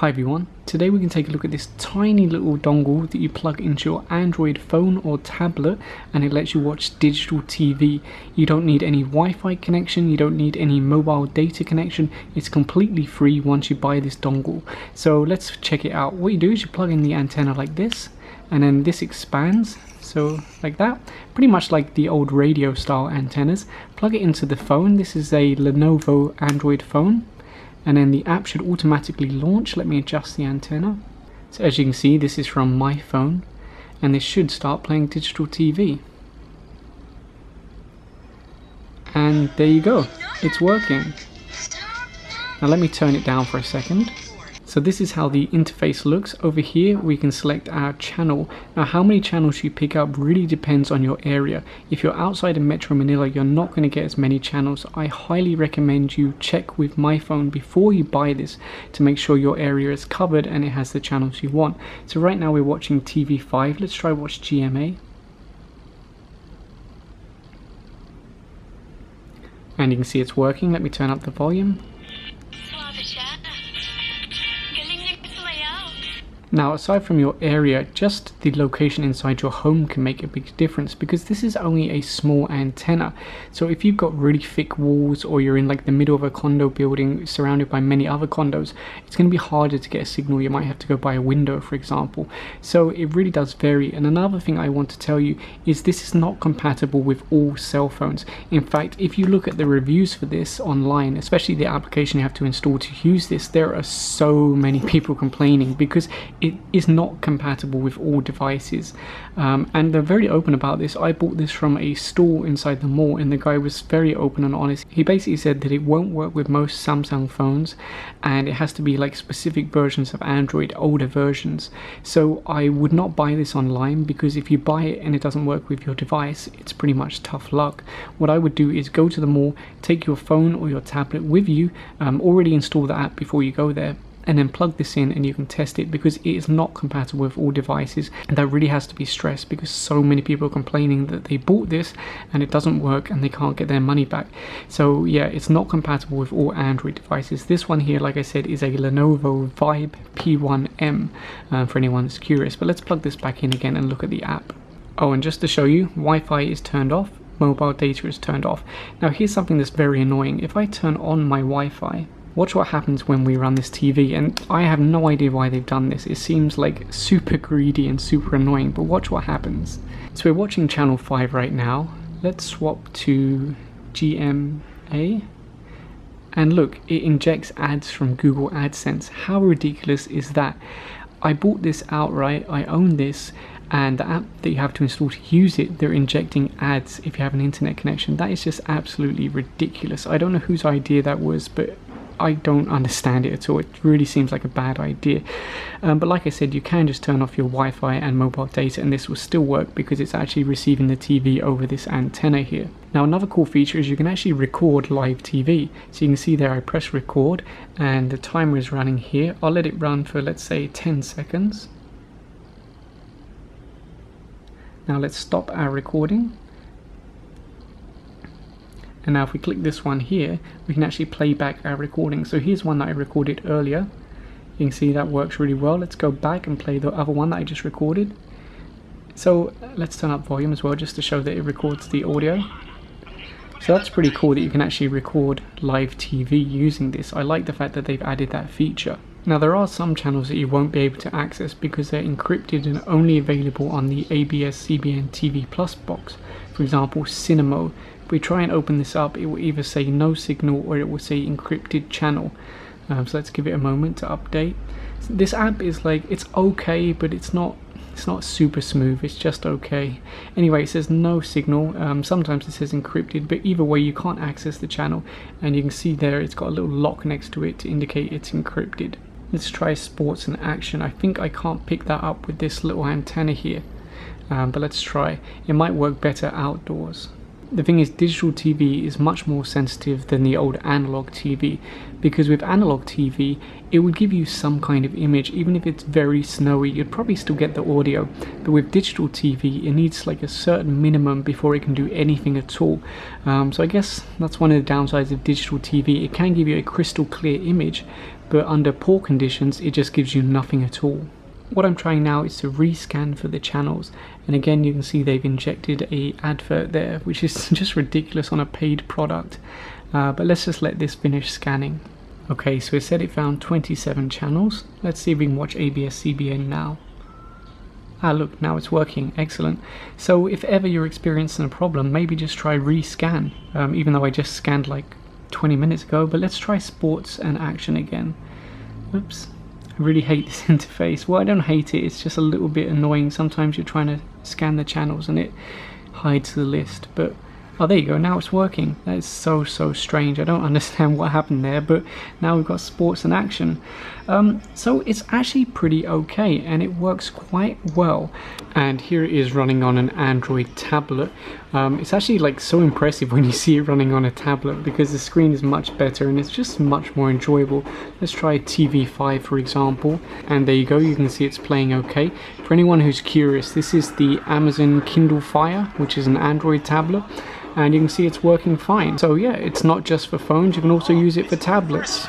Hi everyone, today we can take a look at this tiny little dongle that you plug into your Android phone or tablet and it lets you watch digital TV. You don't need any Wi-Fi connection, you don't need any mobile data connection, it's completely free once you buy this dongle. So let's check it out. What you do is you plug in the antenna like this and then this expands, so like that, pretty much like the old radio style antennas. Plug it into the phone. This is a Lenovo Android phone. And then the app should automatically launch. Let me adjust the antenna. So as you can see, this is from MyPhone, and this should start playing digital TV. And there you go, it's working. Now let me turn it down for a second. So this is how the interface looks. Over here we can select our channel. Now how many channels you pick up really depends on your area. If you're outside of Metro Manila, you're not going to get as many channels. I highly recommend you check with MyPhone before you buy this to make sure your area is covered and it has the channels you want. So right now we're watching TV5. Let's try watch GMA. And you can see it's working. Let me turn up the volume. Now aside from your area, just the location inside your home can make a big difference because this is only a small antenna. So if you've got really thick walls or you're in like the middle of a condo building surrounded by many other condos, it's going to be harder to get a signal. You might have to go by a window, for example. So it really does vary. And another thing I want to tell you is this is not compatible with all cell phones. In fact, if you look at the reviews for this online, especially the application you have to install to use this, there are so many people complaining because it is not compatible with all devices, and they're very open about this. I bought this from a store inside the mall and the guy was very open and honest. He basically said that it won't work with most Samsung phones and it has to be like specific versions of Android, older versions. So I would not buy this online because if you buy it and it doesn't work with your device, it's pretty much tough luck. What I would do is go to the mall, take your phone or your tablet with you, already install the app before you go there, and then plug this in and you can test it because it is not compatible with all devices. And that really has to be stressed because so many people are complaining that they bought this and it doesn't work and they can't get their money back. So yeah, it's not compatible with all Android devices. This one here, like I said, is a Lenovo Vibe P1M, for anyone that's curious. But let's plug this back in again and look at the app. Oh, and just to show you, Wi-Fi is turned off, mobile data is turned off. Now here's something that's very annoying. If I turn on my Wi-Fi, watch what happens when we run this TV, and I have no idea why they've done this. It seems like super greedy and super annoying, but watch what happens. So we're watching channel 5 right now. Let's swap to GMA, and look, it injects ads from Google AdSense. How ridiculous is that? I bought this outright, I own this, and the app that you have to install to use it, they're injecting ads if you have an internet connection. That is just absolutely ridiculous. I don't know whose idea that was, but I don't understand it at all. It really seems like a bad idea. But like I said, you can just turn off your Wi-Fi and mobile data and this will still work because it's actually receiving the TV over this antenna here. Now another cool feature is you can actually record live TV. So you can see there I press record and the timer is running here. I'll let it run for, let's say, 10 seconds. Now let's stop our recording. And now if we click this one here, we can actually play back our recording. So here's one that I recorded earlier. You can see that works really well. Let's go back and play the other one that I just recorded. So let's turn up volume as well just to show that it records the audio. So that's pretty cool that you can actually record live TV using this. I like the fact that they've added that feature. Now there are some channels that you won't be able to access because they're encrypted and only available on the ABS-CBN TV Plus box. For example, Cinema. If we try and open this up, it will either say no signal or it will say encrypted channel. So let's give it a moment to update. This app is like, it's okay, but it's not super smooth, it's just okay. Anyway, it says no signal. Sometimes it says encrypted, but either way you can't access the channel. And you can see there it's got a little lock next to it to indicate it's encrypted. Let's try sports and action. I think I can't pick that up with this little antenna here, but let's try. It might work better outdoors. the thing is, digital TV is much more sensitive than the old analog TV, because with analog TV it would give you some kind of image. Even if it's very snowy, you'd probably still get the audio, but with digital TV it needs like a certain minimum before it can do anything at all. So I guess that's one of the downsides of digital TV. It can give you a crystal clear image, but under poor conditions it just gives you nothing at all. What I'm trying now is to rescan for the channels, and again you can see they've injected a advert there, which is just ridiculous on a paid product. But let's just let this finish scanning. Okay, so it said it found 27 channels. Let's see if we can watch ABS-CBN now. Ah, look, now it's working. Excellent. So if ever you're experiencing a problem, maybe just try rescan, even though I just scanned like 20 minutes ago. But let's try sports and action again. Oops. I really hate this interface. Well, I don't hate it, it's just a little bit annoying. Sometimes you're trying to scan the channels and it hides the list. But oh, there you go, now it's working. That is so strange. I don't understand what happened there, but now we've got sports and action. So it's actually pretty okay, and it works quite well. And here it is running on an Android tablet. It's actually like so impressive when you see it running on a tablet, because the screen is much better and it's just much more enjoyable. Let's try TV5 for example, and there you go, you can see it's playing okay. For anyone who's curious, this is the Amazon Kindle Fire, which is an Android tablet, and you can see it's working fine. So yeah, it's not just for phones, you can also use it for tablets.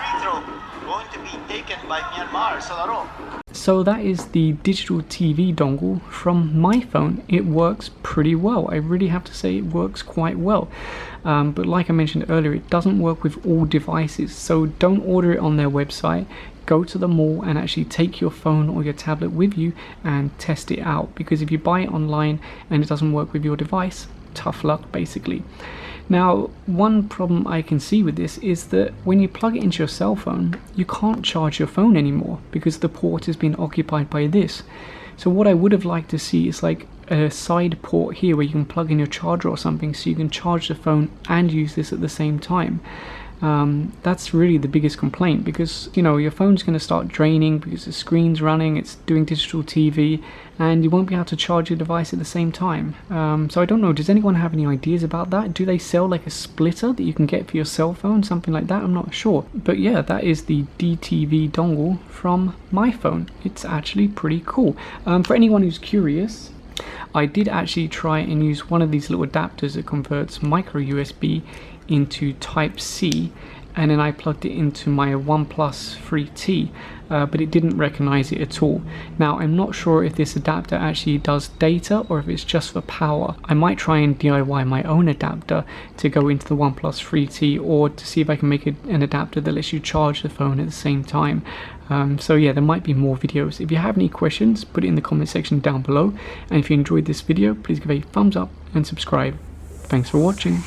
So that is the digital TV dongle from MyPhone. It works pretty well. I really have to say it works quite well. But like I mentioned earlier, it doesn't work with all devices, so don't order it on their website. Go to the mall and actually take your phone or your tablet with you and test it out, because if you buy it online and it doesn't work with your device, tough luck basically. Now, one problem I can see with this is that when you plug it into your cell phone, you can't charge your phone anymore because the port has been occupied by this. So what I would have liked to see is like a side port here where you can plug in your charger or something, so you can charge the phone and use this at the same time. That's really the biggest complaint, because you know your phone's going to start draining because the screen's running, it's doing digital TV, and you won't be able to charge your device at the same time. So I don't know, does anyone have any ideas about that? Do they sell like a splitter that you can get for your cell phone, something like that? I'm not sure. But yeah, that is the DTV dongle from MyPhone. It's actually pretty cool. For anyone who's curious, I did actually try and use one of these little adapters that converts micro USB into Type-C, and then I plugged it into my OnePlus 3T, but it didn't recognize it at all. Now I'm not sure if this adapter actually does data or if it's just for power. I might try and DIY my own adapter to go into the OnePlus 3T, or to see if I can make an adapter that lets you charge the phone at the same time. So yeah, there might be more videos. If you have any questions, put it in the comment section down below, and if you enjoyed this video, please give a thumbs up and subscribe. Thanks for watching.